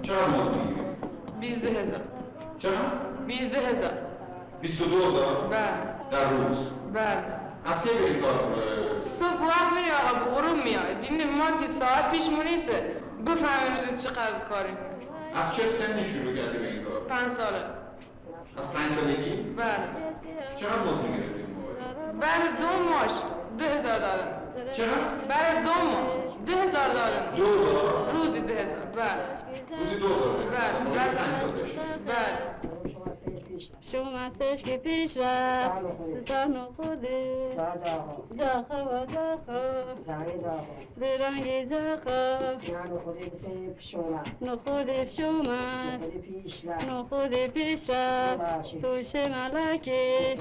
چقدر مزد میگیری؟ 12000. چقدر؟ 12000. 22000 بله. در روز؟ بله. از کی به این کار؟ صبح وقت میری آقا غروب میاد. دیدین ما که ساعت پیشمون نیسته بفهمیم روز چقدر کاریم. از چه سنی شروع کردی به این کار؟ 5 ساله. از 5 سالگی؟ بله. چقدر مزد میگرفتی این موقع؟ بعد 2 ماهش 2000 دادن. چقدر؟ بعد 2 ماه 2000 دادن. 2000 روزی 2000. بله. روزی 2000. بله. بعد 5 سال داشتی. بله. شما سش که پیش رفت ستان و خوده جاخه و جاخه درنگی جاخه نخوده پشومد نخوده پیش رفت توش ملکه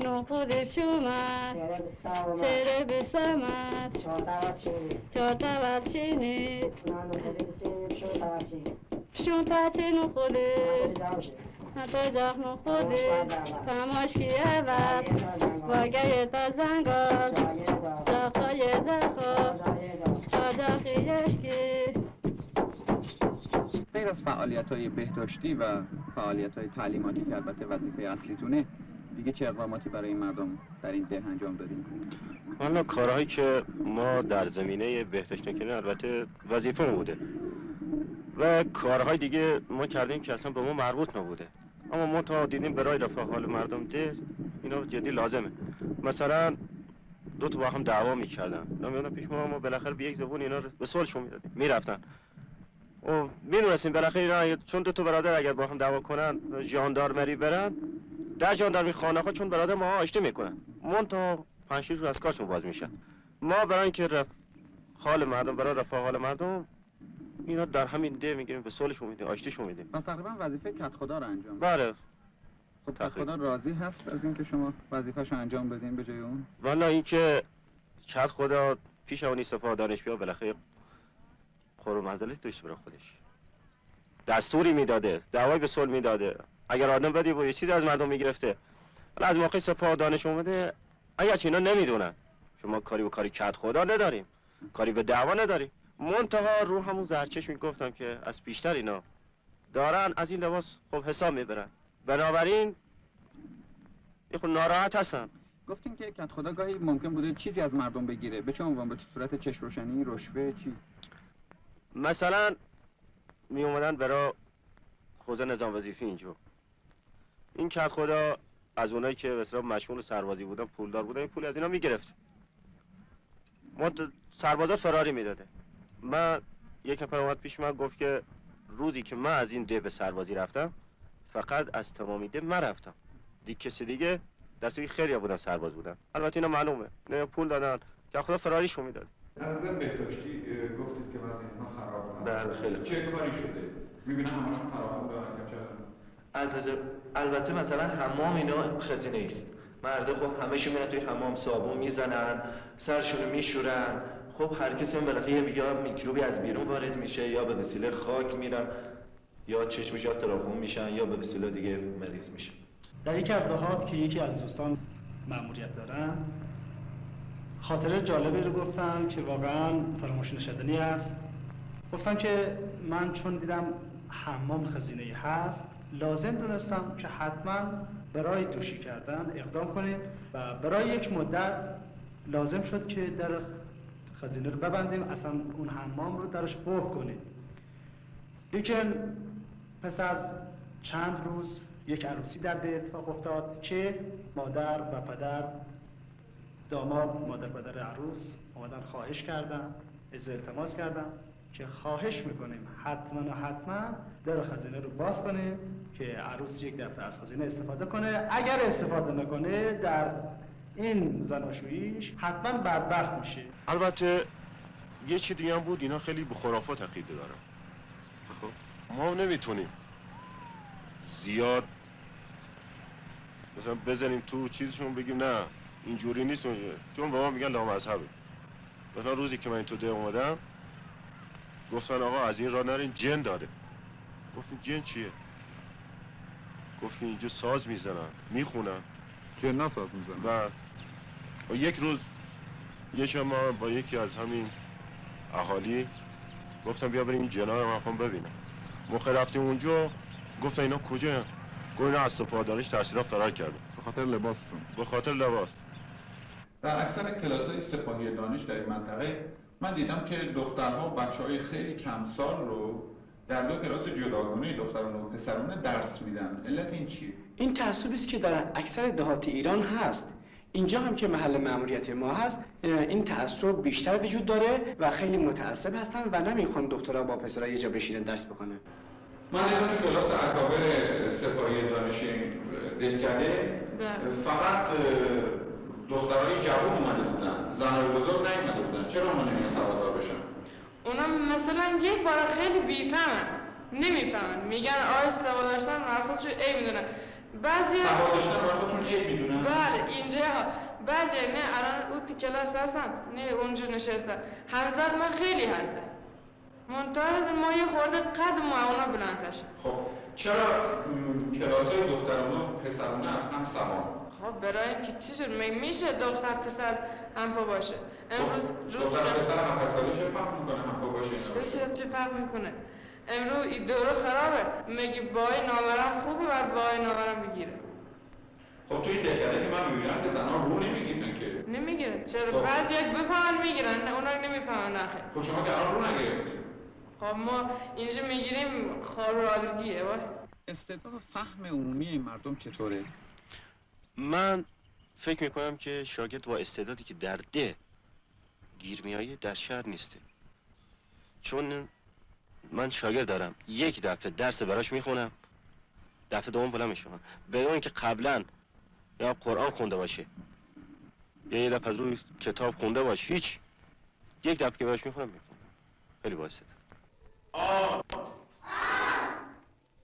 نخوده پشومد چره بسمد چار تاوت چینید پشون تا چه نخوده تا جاخن خوده تماش کی اول واگه تا زنگال جاخای جاخا چاجاخی یشکی. غیر از فعالیت‌های بهداشتی و فعالیت‌های تعلیماتی که البته وظیفه اصلیتونه، دیگه چه اقداماتی برای مردم در این ده انجام دادیم؟ حالا کارهایی که ما در زمینه بهداشت می‌کنیم البته وظیفه بوده و کارهای دیگه ما کردیم که اصلا به ما مربوط نبوده، اما ما تا دیدیم برای رفع حال مردم ده اینا جدی لازمه. مثلا دو تا با هم دعوا می‌کردن، نمیدونم پیش ما بالاخره به یک زبون اینا رو به صلحشون می‌دادیم، می‌رفتن و می‌دونستیم بالاخره اینا چون دو تا برادر اگر با هم دعوا کنن ژاندارمری برن در ژاندارمی خانه‌ها، چون برادر ما آشتی میکنن منتها 5 روز از کارشون باز میشن. ما برای اینکه حال مردم، برای رفع حال مردم اینا در همین ده میگیریم به صلحشون میدیم، آشتیشون میدیم. پس تقریبا وظیفه کدخدا رو انجام. بله. خب کدخدا راضی هست از اینکه شما وظیفه‌شو انجام بدین به جای اون؟ والا اینکه کدخدا پیش اونی سپاه دانشجوها بالاخره خور و منزلت داشت برای خودش، دستوری میداده، دعوای به صلح میداده. اگر آدم بدی بود یه چیزی از مردم میگرفته، حالا از موقع سپاه دانش اومده اگر اینا نمیدونن شما کاری به کاری کدخدا نداریم، کاری به دعوا نداریم. منتها رو همون زرچشم میگفتم که از بیشتر اینا دارن از این لباس خب حساب میبرن، بنابراین یه خود ناراحت هستن. گفتین که کدخدا گاهی ممکن بوده چیزی از مردم بگیره، به چه عنوان؟ به صورت چشم روشنی، رشوه، چی؟ مثلا می اومدن برای حوزه نظام وظیفی اینجا، این کدخدا از اونایی که مثلا مشمول سربازی بودن، پولدار بودن، این پول از اینا میگرفت، سربازا فراری میداده. من یک نفر اومد پیش من گفت که روزی که من از این ده به سربازی رفتم فقط از تمامی ده من رفتم، دیگه کسی دیگه در صورتی خیلی بودن سرباز بودن، البته اینا معلومه نه پول دادن که خدا فراریشون میداد. از نظر بهداشتی گفتید که وضع اینها خراب هست. بله خیلی. چه کاری شده؟ میبینن همشون فراخون دارن که از نظر البته مثلا حمام اینا خزینه است. مرده خب همه‌شون میرن توی حمام صابون میزنن، سرشون میشورن. خب هر کسی بالاخره یا میکروبی از بیرون وارد میشه یا به وسیله خاک میرن یا چشمش یا تراکم میشن یا به وسیله دیگه مریض میشن. در یکی از دهات که یکی از دوستان مأموریت دارن، خاطره جالبی رو گفتن که واقعا فراموش نشدنی است. گفتن که من چون دیدم حمام خزینه‌ای هست لازم دونستم که حتما برای دوشی کردن اقدام کنیم و برای یک مدت لازم شد که در خزینه رو ببندیم، اصلا اون حمام رو درش قفل کنیم. لیکن پس از چند روز یک عروسی در ده اتفاق افتاد که مادر و پدر، داماد، مادر پدر عروس اومدن خواهش کردن، التماس کردن که خواهش میکنیم حتما و حتما در خزینه رو باز کنیم که عروس یک دفعه از خزینه استفاده کنه. اگر استفاده نکنه در این زناشوییش حتما بدبخت میشه. البته یه چی دیگه هم بود، اینا خیلی به خرافات عقیده دارن. خب ما نمیتونیم زیاد مثلا بزنیم تو چیزشون بگیم نه اینجوری نیست، چون بابا میگن لامذهبه. مثلا روزی که من این تو ده اومدم گفتن آقا از این راه نرین جن داره. گفتیم جن چیه؟ گفتیم اینجا ساز میزنن میخونن. جنا ساز میزنن. و یک روز یه شما با یکی از همین اهالی گفتم بیا بریم این جنا رو من ببینم. موقع رفتیم اونجا گفت اینا کجا؟ گفت اینا از سپاهدانش تحصیلات فرار کردن. به خاطر لباستون؟ به خاطر لباس. در اکثر کلاس‌های سپاهی دانش در این منطقه من دیدم که دخترها و بچه‌های خیلی کم سال رو در دو کلاس جداگانه دختران و پسرانه درس میدن. علت این چیه؟ این تعصبی است که در اکثر دهات ایران هست. اینجا هم که محل مأموریت ما هست این تعصب بیشتر وجود داره و خیلی متعصب هستن و نمیخوان دخترها با پسرها یه جا بشینن درس بخونن. من دیدم که کلاس اکابر سپاهی دانش دهکده فقط دخترای جوان اومده بودن، زنای بزرگ نیومده بودن. چرا ما نمیان سواددار بشن؟ اونا مثلا یک بار خیلی بیفهمن، نمیفهمن، میگن سواد داشتن مرفوضشو ای میدونن. بعضی سواد داشتن مرفوضشون ای میدونن؟ بله اینجا بعضی نه الان اون تو کلاس هستن، نه اونجا نشستن. همزاد ما خیلی هستن. منتها ما یه خورده قد ما اونا بلندتشه. خب چرا کلاسای دخترانه و پسرانه از هم سوان؟ خب برای اینکه چی شد؟ میشه دختر پسر همپا باشه. امروز دختر پسر هم پسری چه فرق میکنه همپا باشه؟ چه فرق میکنه؟ امروز این دوره خرابه. میگی بای نامرم خوبه و بای نامرم بگیره. خب تو این دهکده که من میبینم که زنان رو نمیگیرن که. نمیگیرن. چرا؟ بعضی یک بفهمن میگیرن، نه اونا نمیفهمن نخیر. خب شما که الان رو نگرفتید. خب ما اینجا میگیریم خارالگیه. استعداد فهم عمومی این مردم چطوره؟ من فکر میکنم که شاگرد با استعدادی که در ده گیر میایه در شهر نیسته. چون من شاگرد دارم یک دفعه درس براش میخونم، دفعه دوم بلند میشم بدون اینکه قبلا یا قرآن خونده باشه یا یه دفعه از روی کتاب خونده باشه، هیچ یک دفعه که براش میخونم خیلی با استعداد.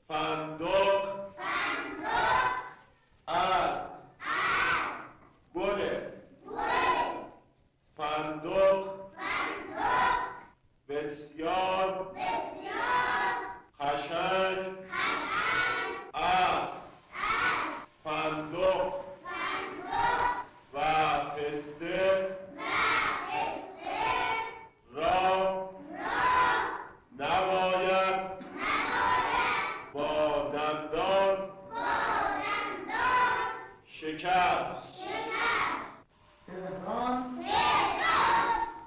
فندق است گله فندق بسیار قشنگ است فندق و پسته را نباید با دندان شکست. تهران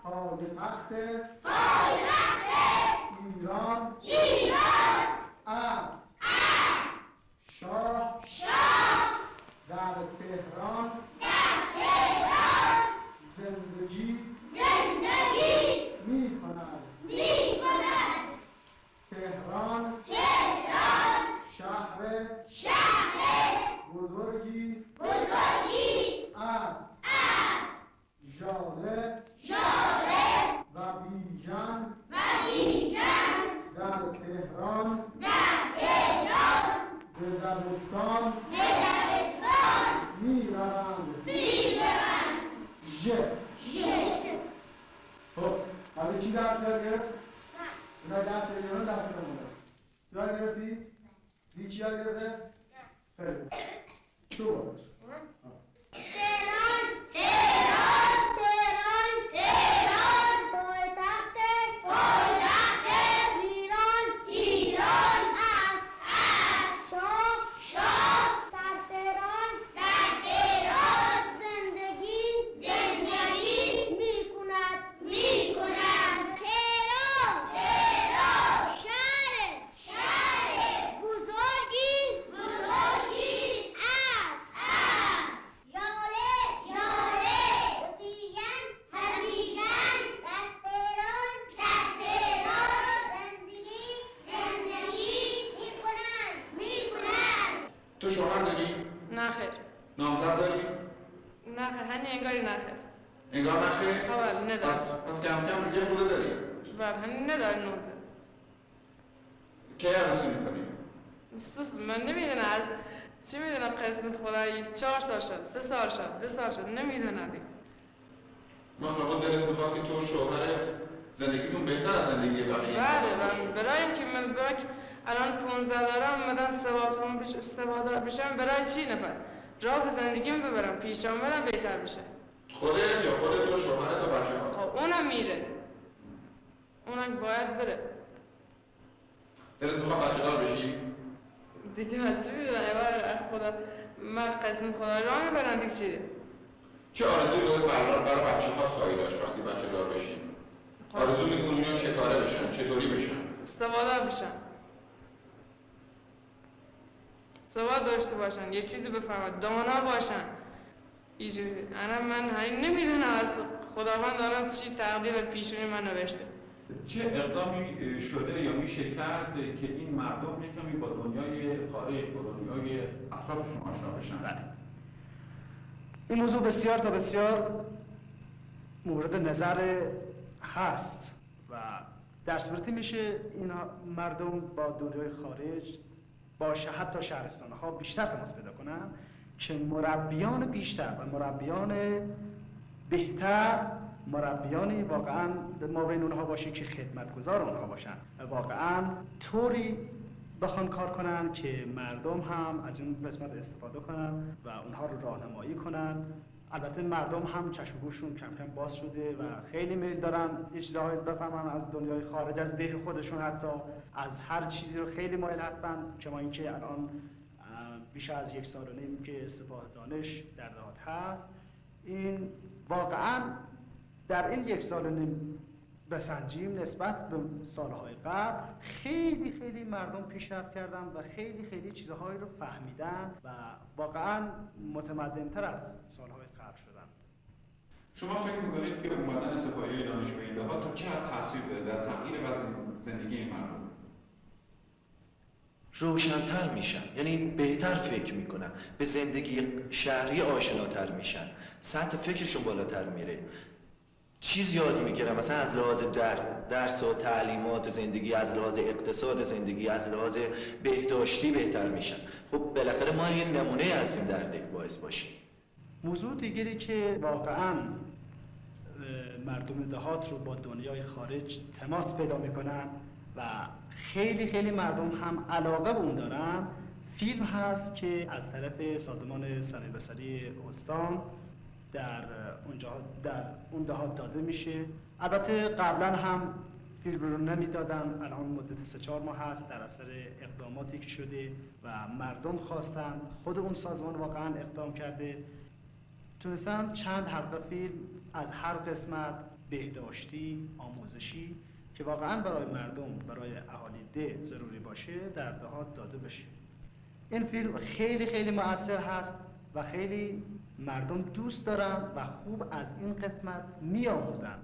پایتخت ایران است. شاه در تهران زندگی می کند. تهران شهر بزرگی است. ژاله و بیژن در تهران به دبستان می‌روند. ژ خب حالا چی درس یاد گرفت؟ اینا درس یاد گرفتن درس نمونده. یاد گرفتی؟ چی یاد گرفته؟ خیلی خوب. تو باش. تو شوهر داری؟ نه خیر. نامزد داری؟ نه خیر، هنی انگاری نه خیر. انگار نه خیر؟ بله نداری. پس کم کم دیگه خوده داری؟ بله هنی نداری نوزه. کی عروسی میکنی؟ من نمیدونم از چی میدونم قسمت خدایی 4 سال شد، 3 سال شد، 2 سال شد، نمیدونم دیگه. مخلوقات دلت میخواد که تو و شوهرت زندگیتون بهتر از زندگی بقیه. بله برای اینکه من الان 15 دارم اومدن سواددار بشم برای چی نفر؟ راه به زندگیم ببرم پیش آمدم بهتر بشه. خودت یا خودت و شوهرت و بچه‌ها؟ خب اونم میره. اونم باید بره. دلت میخواد بچه دار بشی؟ دیگه بچه بیدن خدا من قسم خدا را میبرم دیگه چیه؟ چه آرزوی داری برای بچه ها خواهی داشت وقتی بچه دار بشی؟ آرزو میکنی اونا چه کاره بشن؟ چطوری بشن؟ سوادار بشن، سواد داشته باشن، یه چیزی بفهمن، دانا باشن. اینجوری من نمیدونم از خداوند دارم چی تقدیر پیشونی من نوشته. چه اقدامی شده یا میشه کرد که این مردم یکمی با دنیای خارج، با دنیای اطرافشون آشنا بشن؟ این موضوع بسیار تا بسیار مورد نظر هست و در صورتی میشه این مردم با دنیای خارج با حتی شهرستان‌ها بیشتر تماس پیدا کنن که مربیان بیشتر و مربیان بهتر، مربیانی واقعا ما بین اونها باشه که خدمتگزار اونها باشن و واقعا طوری بخوان کار کنن که مردم هم از این قسمت استفاده کنن و اونها رو راهنمایی کنن. البته مردم هم چشم گوششون کم کم باز شده و خیلی میل دارن یه چیزهایی بفهمن از دنیای خارج، از ده خودشون، حتی از هر چیزی رو خیلی مایل هستن. کما اینکه الان بیش از 1.5 سال که سپاه دانش در دهات هست، این واقعا در این 1.5 سال بسنجیم نسبت به سالهای قبل خیلی مردم پیشرفت کردن و خیلی چیزهایی رو فهمیدن و واقعا متمدن‌تر از سالهای قبل شدن. شما فکر می‌کنید که اومدن سپاهی دانش به این دهات تا چه حد تاثیر داره در تغییر وضع زندگی مردم؟ روشن‌تر میشن، یعنی بهتر فکر میکنن، به زندگی شهری آشناتر میشن، سطح فکرشون بالاتر میره، چیز یاد میگیرن، مثلا از لحاظ درس و تعلیمات زندگی، از لحاظ اقتصاد زندگی، از لحاظ بهداشتی بهتر میشن. خب بالاخره ما یه نمونه هستیم در دک باعث باشیم. موضوع دیگری که واقعا مردم دهات رو با دنیای خارج تماس پیدا میکنن و خیلی مردم هم علاقه به اون دارن، فیلم هست که از طرف سازمان صنایع بصری استان در اون دهات داده میشه. البته قبلا هم فیلم رو نمیدادن، الان مدت 3-4 ماه هست در اثر اقداماتی که شده و مردم خواستن، خود اون سازمان واقعا اقدام کرده، تونستن چند حلقه فیلم از هر قسمت بهداشتی، آموزشی که واقعا برای مردم، برای اهالی ده ضروری باشه در دهات داده بشه. این فیلم خیلی مؤثر هست و خیلی مردم دوست دارن و خوب از این قسمت میآموزن.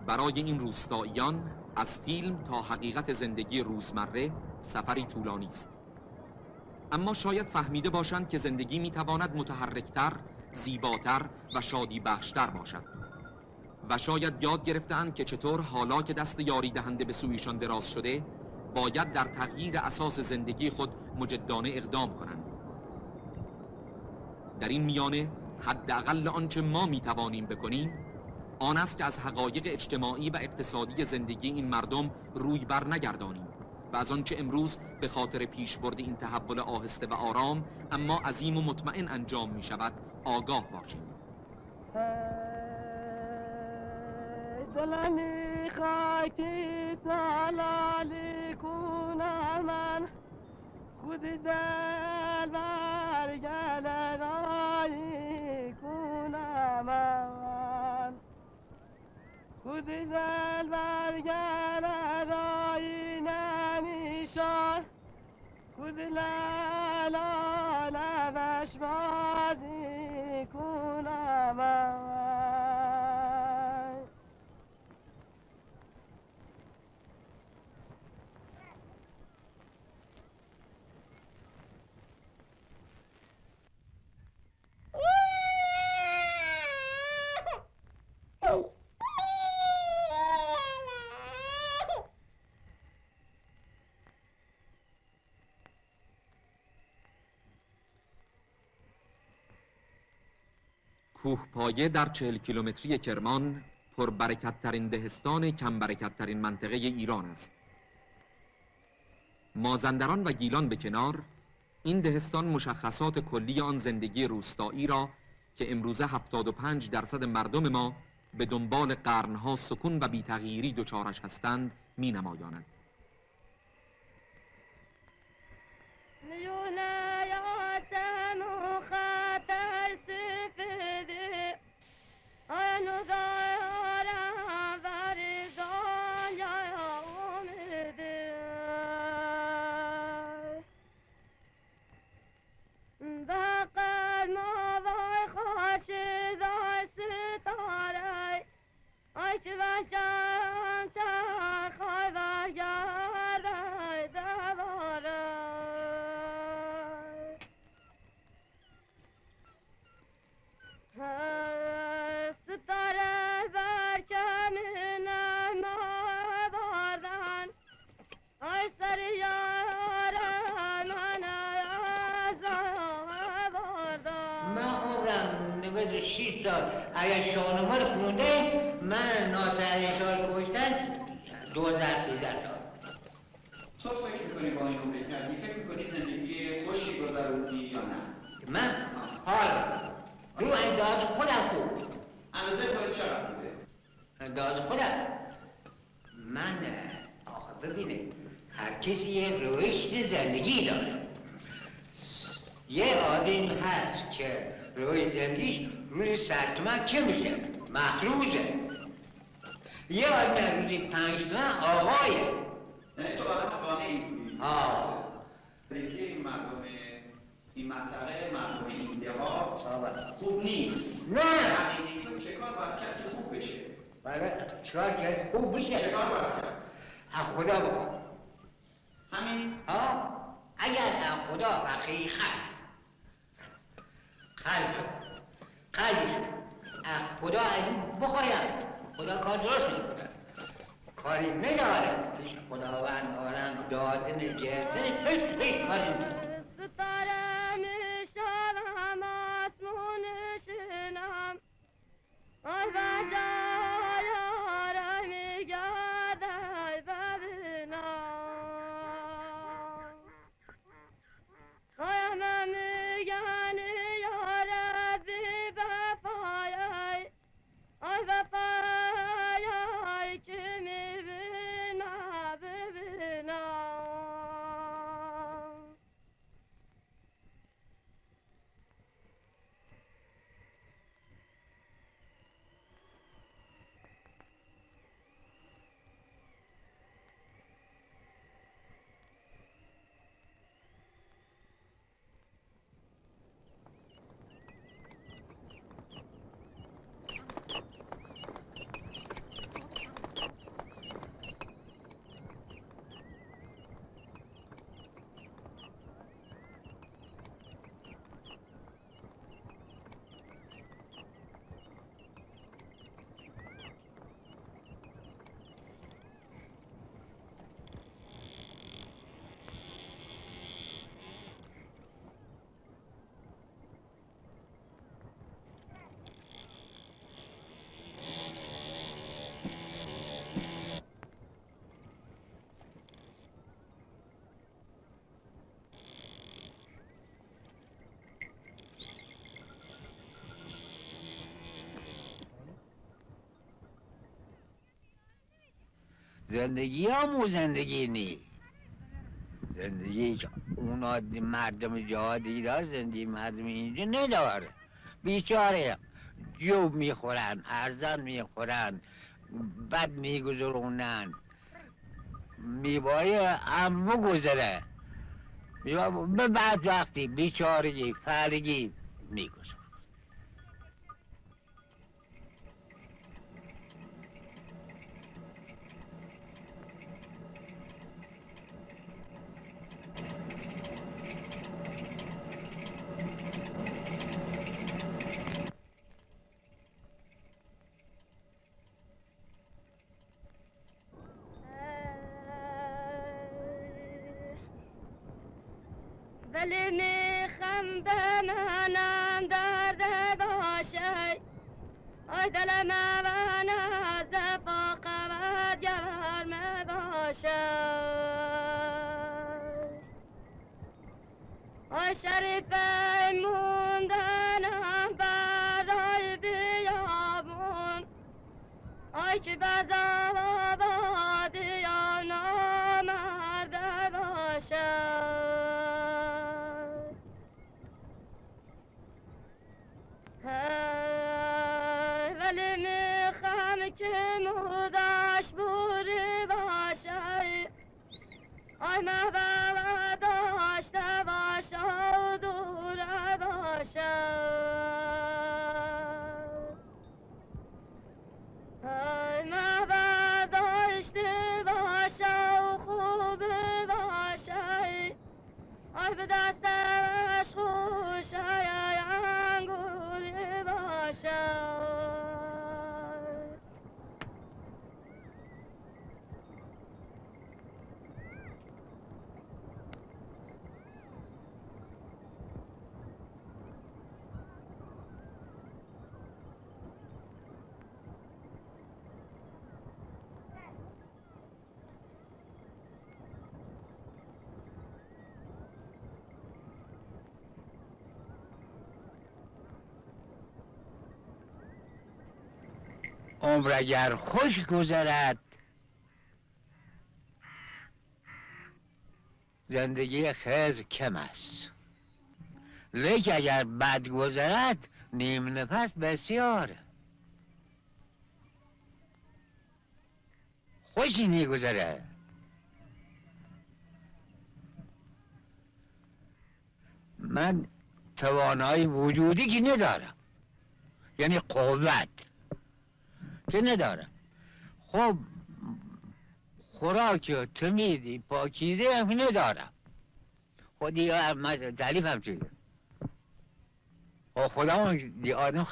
برای این روستاییان از فیلم تا حقیقت زندگی روزمره سفری طولانی است. اما شاید فهمیده باشند که زندگی میتواند متحرکتر، زیباتر و شادی بخشتر باشد. و شاید یاد گرفتند که چطور حالا که دست یاری دهنده به سویشان دراز شده باید در تغییر اساس زندگی خود مجدانه اقدام کنند. در این میانه حداقل آنچه ما میتوانیم بکنیم آن است که از حقایق اجتماعی و اقتصادی زندگی این مردم روی بر نگردانیم و از آنچه امروز به خاطر پیشبرد این تحول آهسته و آرام اما عظیم و مطمئن انجام می شود آگاه باشیم. دلم میخوای که سلالی کنم من خود دل برگل رایی کنم من خود دل برگل رایی نمیشد خود لالا لبش بازی کنم من کوهپایه در 40 کیلومتری کرمان پربرکت‌ترین دهستان کم برکت‌ترین منطقه ایران است. مازندران و گیلان به کنار، این دهستان مشخصات کلی آن زندگی روستایی را که امروزه 75% مردم ما به دنبال قرنها سکون و بی‌تغییری دچارش هستند می‌نمایاند. اگر شاهنامه رو خونده من ناصر سال کشتن 12-13 سال. تو فکر میکنی با این عمره کردی؟ فکر میکنی زندگی خوشی گذروندی یا نه؟ من؟ حالا رو انداز خودم خوب. اندازه پای چقدر بوده؟ انداز خودم من آخه ببینه هر کسی یه روش زندگی داره. یه آدمی هست که روی زندگیش روزی 100 تومن که میشه؟ مخروزه. یه آدم روزی 5 تومن آقایه. یعنی تو آدم قانعی بودی؟ دیگه این مردم این منطقه مردم این دهات خوب نیست. نه حقیقی تو چه کار باید کرد که خوب بشه؟ بله چکار کرد خوب بشه؟ چه کار باید کرد؟ از خدا بخواد. همین؟ اگر از خدا حقیقت قلبش از خدا از این بخوایم خدا کار درست میکنه. کاری نداره پیش خداوند آرم دادن گرفتن هیچ کاری نداره. ستاره میشم آسمون شنم آی بجای آره میگرده ببینم آی من میگن یارت بی بفای آی بفای که میبینم ببینم زندگی همون زندگی نی. زندگی که اونا مردم جا دیدار زندگی مردم اینجا نداره. بیچاره جو میخورن، ارزان میخورن، بد میگذرونن، میبای هم بگذره، به بعد وقتی بیچارگی فرگی میگذره. ولی میخم به منم درد باشه، آی دل من از فاقبت گرم باشه. آی شریف موندنم برای بیامون، آی که بزا آبادی یا نامرد باشه. ولی میخوام که مودش بوری باشه، آی محبوب داشته باشه و دوره باشه. آی محبوب داشته باشه و خوب باشه، آی به دستش خوشه انگوری باشه. عمر اگر خوش گذرد زندگی خیز کم است، لیک اگر بد گذرد نیم نفس بسیار. خوشی نگذره. من توانایی وجودی که ندارم، یعنی قوت که ندارم. خب خوراک و تمیزی پاکیزه هم ندارم. خودی هم تعلیف هم چیزه. خدا هم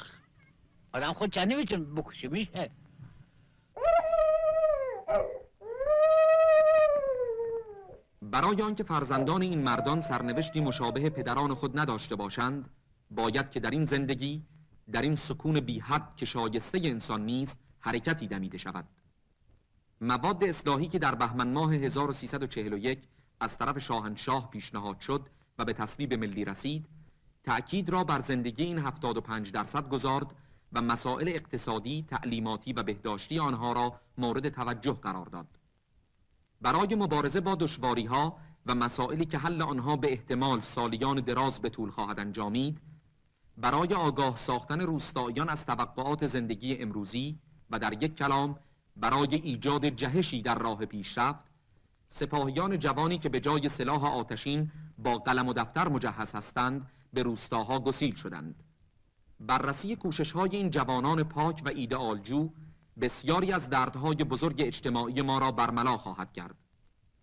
آدم خود چند نمیتونه بکشه میشه. برای آنکه فرزندان این مردان سرنوشتی مشابه پدران خود نداشته باشند، باید که در این زندگی، در این سکون بی حد که شایسته انسان نیست، حرکتی دمیده شود. مواد اصلاحی که در بهمن ماه 1341 از طرف شاهنشاه پیشنهاد شد و به تصویب ملی رسید، تأکید را بر زندگی این 75% گذارد و مسائل اقتصادی، تعلیماتی و بهداشتی آنها را مورد توجه قرار داد. برای مبارزه با دشواری‌ها و مسائلی که حل آنها به احتمال سالیان دراز به طول خواهد انجامید، برای آگاه ساختن روستاییان از توقعات زندگی امروزی و در یک کلام برای ایجاد جهشی در راه پیشرفت، سپاهیان جوانی که به جای سلاح آتشین با قلم و دفتر مجهز هستند به روستاها گسیل شدند. بررسی کوشش‌های این جوانان پاک و ایدئالجو بسیاری از دردهای بزرگ اجتماعی ما را برملا خواهد کرد.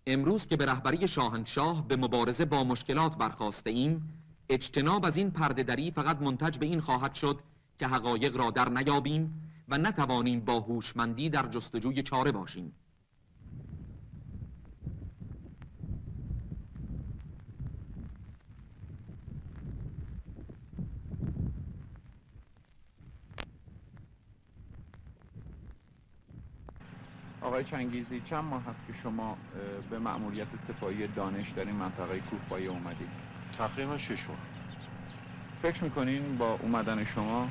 امروز که به رهبری شاهنشاه به مبارزه با مشکلات برخاسته ایم، اجتناب از این پرده‌دری فقط منتج به این خواهد شد که حقایق را در نیابیم و نتوانیم با هوشمندی در جستجوی چاره باشیم. آقای چنگیزی، چند ماه هست که شما به مأموریت سپاهی دانش در این منطقه کوهپایه اومدید؟ تقریبا 6 ماه. فکر میکنین با اومدن شما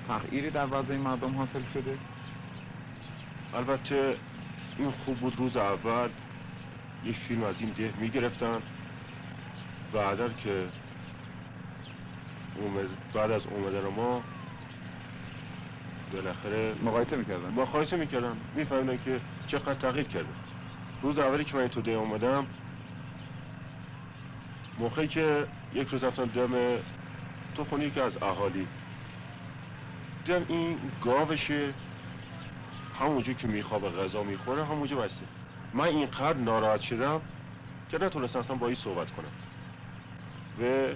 تغییری در وضع مردم حاصل شده؟ البته این خوب بود. روز اول یک فیلم از این ده میگرفتن، بعدا که بعد از اومدن ما بالاخره مقایسه میکردن میفهمیدن که چقدر تغییر کرده. روز اولی که من تو ده اومدم، موقعی که یک روز رفتم دم تو خونه که از اهالی دیدم این گاوشه همونجا که میخوابه غذا میخوره همونجا بسته. من اینقدر ناراحت شدم که نتونستم اصلا با این صحبت کنم و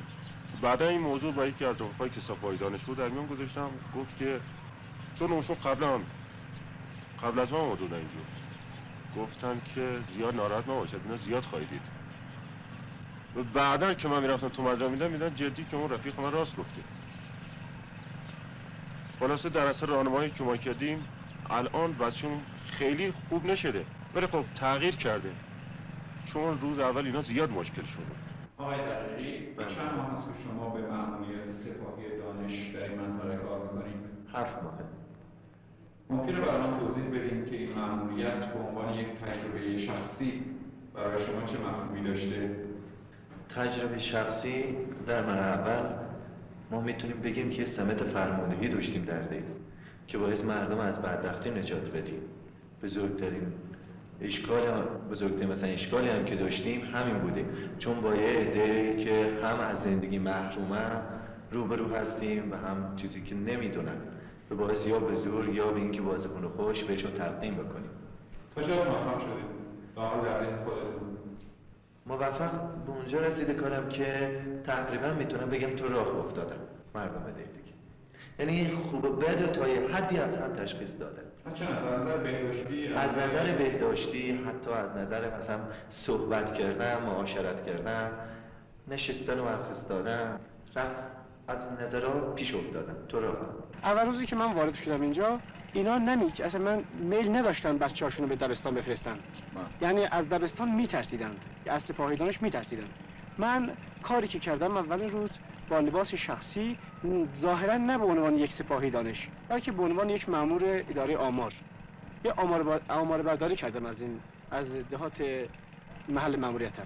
بعدا این موضوع با یکی از رفقای که صفای دانش بود در میان گذاشتم. گفت که چون اونشون قبل از من اومدن اینجا، گفتن که زیاد ناراحت نباشید، اینا زیاد خواهید دید. و بعدا که من میرفتم تو مجمع میدن جدی که اون رفیق من راست گفته. خلاصه در اثر راهنمایی که ما کردیم الان بچه‌مون خیلی خوب نشده، ولی خب تغییر کرده، چون روز اول اینا زیاد مشکل شده. آقای دقیقی، چند ماه است که شما به مأموریت سپاهی دانش در این منطقه کار می‌کنید؟ 7 ماهه. ممکنه برای من توضیح بدین که این مأموریت به عنوان یک تجربه شخصی برای شما چه مفهومی داشته؟ تجربه شخصی در مرحله اول ما میتونیم بگیم که سمت فرماندهی داشتیم در دیل که باعث مردم از بدبختی نجات بدیم. بزرگترین اشکالی هم که داشتیم همین بوده، چون با یه عده‌ای که هم از زندگی محرومن روبرو هستیم و هم چیزی که نمیدونن، به باعث یا به زور یا به اینکه بازیکن خوش بهشون تلقین بکنیم. کجا موفق شدید؟ واقعا در ذهن خودتون موفق به اونجا رسیده کارم که تقریبا میتونم بگم تو راه افتادم مردم دیگه. یعنی خوب و بد تا یه حدی از هم تشخیص دادن. از چه نظر بهداشتی؟ از نظر بهداشتی، حتی از نظر مثلا صحبت کردن، معاشرت کردن، نشستن و برخاست دادن، رفت از نظرها پیش افتادن تو راه. اول روزی که من وارد شدم اینجا اینا اصلا من میل نداشتم بچه‌هاشونو به دبستان بفرستن. یعنی از دبستان میترسیدن، از سپاهی دانش میترسیدن. من کاری که کردم اول روز با لباس شخصی، ظاهرا نه به عنوان یک سپاهی دانش بلکه به عنوان یک مأمور اداره آمار، یه آمار برداری کردم از دهات محل مأموریتم.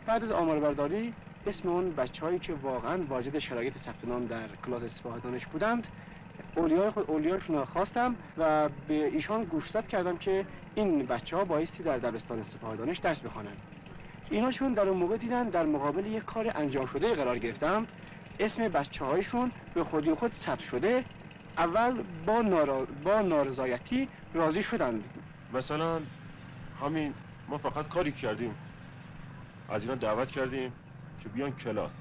بعد از آمار برداری اسم اون بچه‌هایی که واقعا واجد شرایط ثبت نام در کلاس سپاهی دانش بودند اولیاشون رو خواستم و به ایشان گوشزد کردم که این بچه‌ها بایستی در دبستان سپاهی دانش درس بخوانند. ایناشون در اون موقع دیدن در مقابل یک کار انجام شده قرار گرفتم، اسم بچه‌هایشون به خودی خود ثبت شده. اول با نارضایتی راضی شدند. مثلا همین ما فقط کاری کردیم، از اینا دعوت کردیم که بیان کلاس.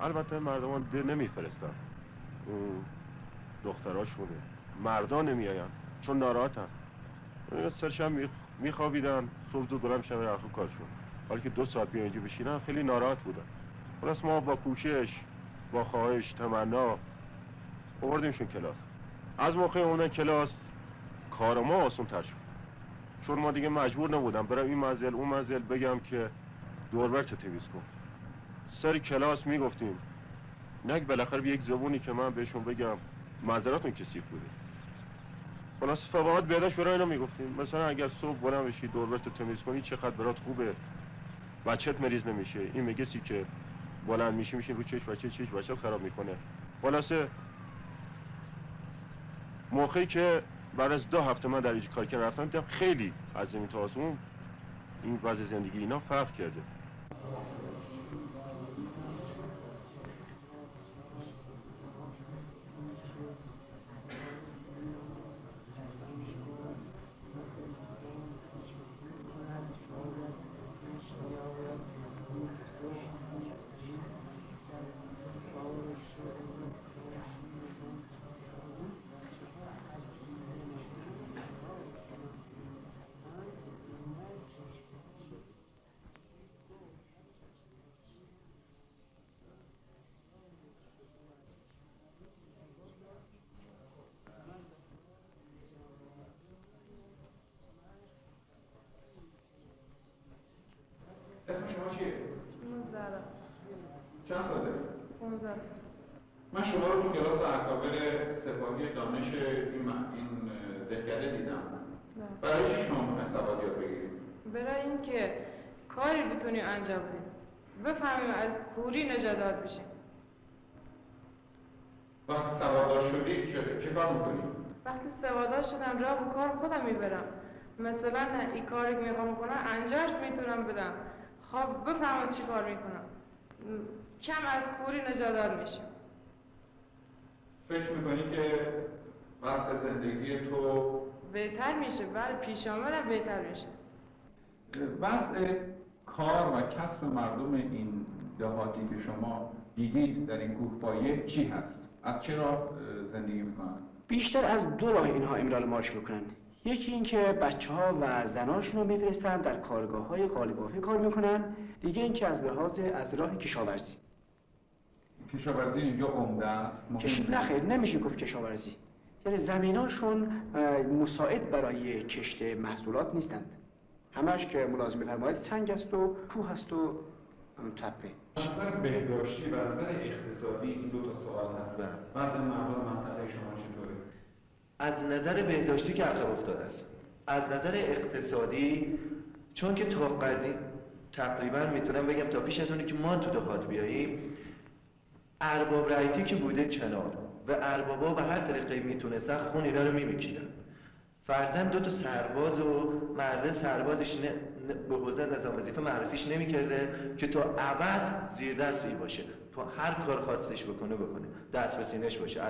البته مردمان نمیفرستن، دختراشونه، مردان نمیاین چون ناراحتن. سرشم میخوابیدن، صبح زود بلند میشن برن آخر کارشون، حالا که 2 ساعت بیان اینجا بشینن خیلی ناراحت بودن. خلاص ما با کوشش، با خواهش، تمنا آوردیمشون کلاس. از موقع اومدن کلاس کار ما آسان تر شد، چون ما دیگه مجبور نبودم برم این منزل اون منزل بگم که دوربرت تمیز کن. سر کلاس میگفتیم، نه بالاخره به یک زبونی که من بهشون بگم معذرتون کثیف بوده. خلاص فواید بهداشت برای اینا میگفتیم، مثلا اگر صبح بلند بشی دوربرت تمیز کنی چقدر برات خوبه، بچت مریض نمیشه. این مگسی که بلند میشی رو چشم بچت خراب میکنه. خلاصه موقعی که بعد از 2 هفته من در اینجا کار کردم رفتم دیدم خیلی از زمین تا آسمون این وضع زندگی اینا فرق کرده. اسم شما چیه؟ زهرا. چند ساله؟ 15 سال. من شما رو تو کلاس اکابر سپاهی دانش این دهکده دیدم. برای چی شما میخواین سواد یاد بگیرید؟ برای اینکه کاری بتونی انجام بدیم، بفهمیم از کوری نجات بشیم. وقتی سواددار شدی چه کار میکنی؟ وقتی سواددار شدم راه به کار خودم میبرم. مثلا این کاری که میخوام کنم انجامش میتونم بدم. خب بفهمم چی کار میکنم. کم از کوری نجات میشیم. فکر میکنی که وضع زندگی تو بهتر میشه؟ بله، پیش آمدم بهتر میشه. وضع کار و کسب مردم این دهاتی که شما دیدید در این کوهپایه چی هست؟ از چه راه زندگی میکنن؟ بیشتر از دو راه اینها امرار معاش میکنن. یکی این که بچه‌ها و زناشون رو میفرستن در کارگاه‌های قالیبافی کار میکنن، دیگه این که از راه کشاورزی. کشاورزی اینجا عمده است؟ نه خیر، نمیشه گفت کشاورزی. یعنی زمیناشون مساعد برای کشت محصولات نیستند. همش که ملازم فرمایید سنگ است و کوه است و تپه. از نظر بهداشتی و از نظر اقتصادی این دو تا سوال هستن. وضع مردم منطقه شما چطوره؟ از نظر بهداشتی که عقب افتاده است. از نظر اقتصادی چون که تا قدیم تقریبا میتونم بگم تا پیش از اونی که ما تو دهات بیاییم ارباب رعیتی که بوده کنار و اربابا به هر طریقی میتونستن خون اینا رو میبکیدن. فرضاً دو تا سرباز و مرد سربازش به حوزه نظام وظیفه معرفیش نمیکرده که تا ابد زیر دستی باشه، تو هر کار خواستش بکنه دست به سینه‌اش باشه،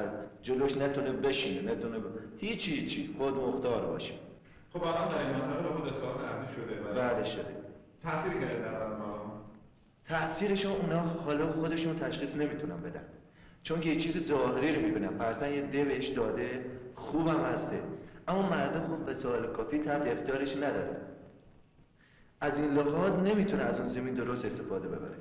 جلوش نتونه بشینه، نتونه هیچی خود مختار باشه. خب الان در این منطقه خود اصلاحات ارزی شده؟ بله شده. تأثیری گرفته در وضع مردم؟ تأثیرشو اونا حالا خودشون تشخیص نمیتونن بدن، چون که یه چیز ظاهری رو میبینن. فرضاً یه ده بهش داده خوبم هسته، اما مرد خوب وسایل کافی تحت اختیارش نداره. از این لحاظ نمیتونه از اون زمین درست استفاده ببره.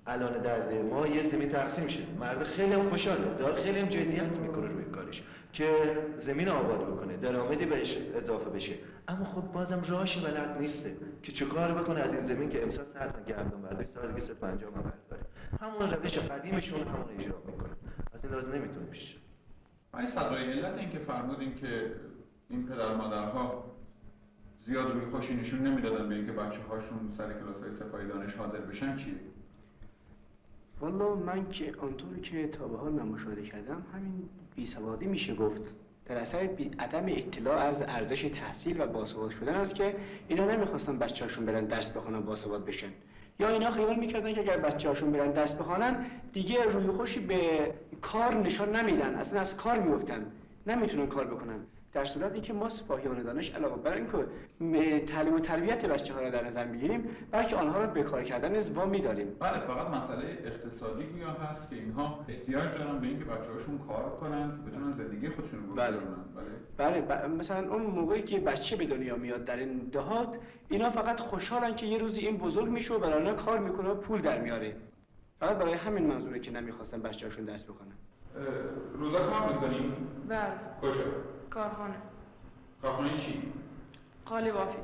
الان در ده ما یه زمین تقسیم میشه، مرد خیلی هم خوشحاله، داره خیلی هم جدیت میکنه روی کارش که زمین آباد بکنه، درآمدی بهش اضافه بشه، اما خب بازم راهش بلد نیسته که چه کار بکنه از این زمین که امسال 100 من گردن برداشت، سال دیگه 150 من برداره. همون روش قدیمشون همون اجرا میکنه. از این لحاظ نمیتونه پیش. این صدای علت این که فرمودین که این پدر مادرها زیاد روی خوشی نشون نمیدادن به اینکه بچه‌هاشون سر کلاس‌های سپاهی دانش حاضر بشن چیه؟ والا من که آنطوری که تا به حال من مشاهده کردم همین بیسوادی میشه گفت، در اثر عدم اطلاع از ارزش تحصیل و باسواد شدن است که اینا نمیخواستن بچه‌هاشون برن درس بخونن باسواد بشن، یا اینا خیال میکردن که اگر بچه‌هاشون برن درس بخونن دیگه روی خوشی به کار نشان نمیدن، اصلا از کار میافتن، نمیتونن کار بکنن. در صورتی که ما سپاهیان دانش علاوه بر اینکه تعلیم و تربیت بچه‌ها را در نظر میگیریم، بلکه آنها را به کار کردن نیز وامی داریم. بله، فقط مسئله اقتصادی گویا هست که اینها احتیاج دارن به اینکه بچه‌هاشون کار کنن که بتونن زندگی خودشون رو بسازن. بله مثلا اون موقعی که بچه به دنیا میاد در این دهات، اینا فقط خوشحالن که یه روزی این بزرگ میشه و برای اونا کار میکنه و پول در میاره. فقط برای همین منظوره که نمیخواستن بچه‌هاشون درس بخونن. روزا کار میکنیم؟ بله. کجا؟ کارخانه. کارخانه چی؟ قالیبافی.